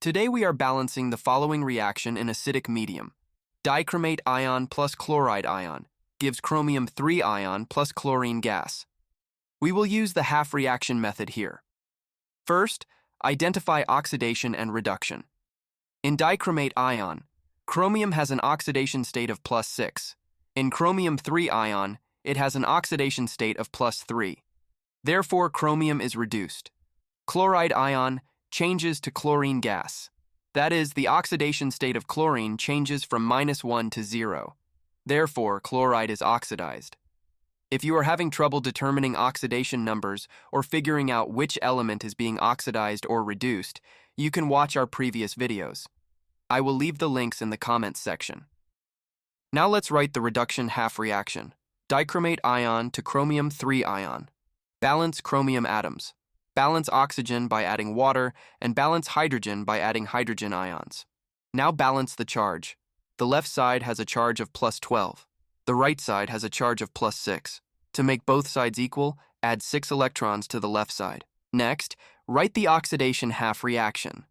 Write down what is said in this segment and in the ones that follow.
Today we are balancing the following reaction in acidic medium. Dichromate ion plus chloride ion gives chromium-3 ion plus chlorine gas. We will use the half reaction method here. First, identify oxidation and reduction. In dichromate ion, chromium has an oxidation state of +6. In chromium-3 ion, it has an oxidation state of +3. Therefore, chromium is reduced. Chloride ion changes to chlorine gas. That is, the oxidation state of chlorine changes from -1 to 0. Therefore, chloride is oxidized. If you are having trouble determining oxidation numbers or figuring out which element is being oxidized or reduced, you can watch our previous videos. I will leave the links in the comments section. Now let's write the reduction half reaction. Dichromate ion to chromium-3 ion. Balance chromium atoms. Balance oxygen by adding water, and balance hydrogen by adding hydrogen ions. Now balance the charge. The left side has a charge of +12. The right side has a charge of +6. To make both sides equal, add 6 electrons to the left side. Next, write the oxidation half reaction.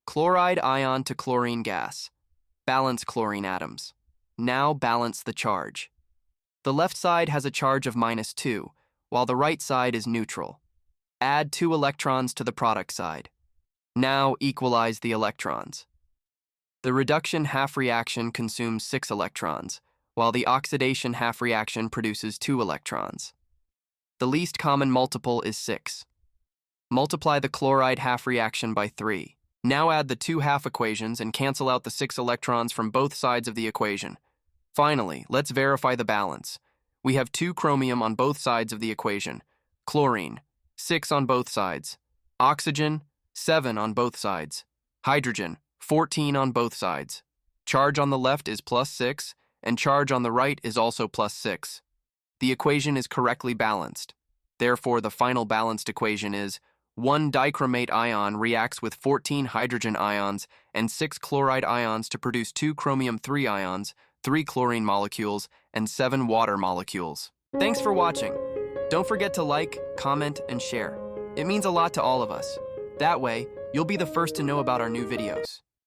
Chloride ion to chlorine gas. Balance chlorine atoms. Now balance the charge. The left side has a charge of -2, while the right side is neutral. Add 2 electrons to the product side. Now equalize the electrons. The reduction half reaction consumes 6 electrons, while the oxidation half reaction produces 2 electrons. The least common multiple is 6. Multiply the chloride half reaction by 3. Now add the 2 half equations and cancel out the 6 electrons from both sides of the equation. Finally, let's verify the balance. We have 2 chromium on both sides of the equation. Chlorine, 6 on both sides. Oxygen, 7 on both sides. Hydrogen, 14 on both sides. Charge on the left is +6, and charge on the right is also +6. The equation is correctly balanced. Therefore, the final balanced equation is 1 dichromate ion reacts with 14 hydrogen ions and 6 chloride ions to produce 2 chromium-3 ions, 3 chlorine molecules, and 7 water molecules. Thanks for watching. Don't forget to like, comment, and share. It means a lot to all of us. That way, you'll be the first to know about our new videos.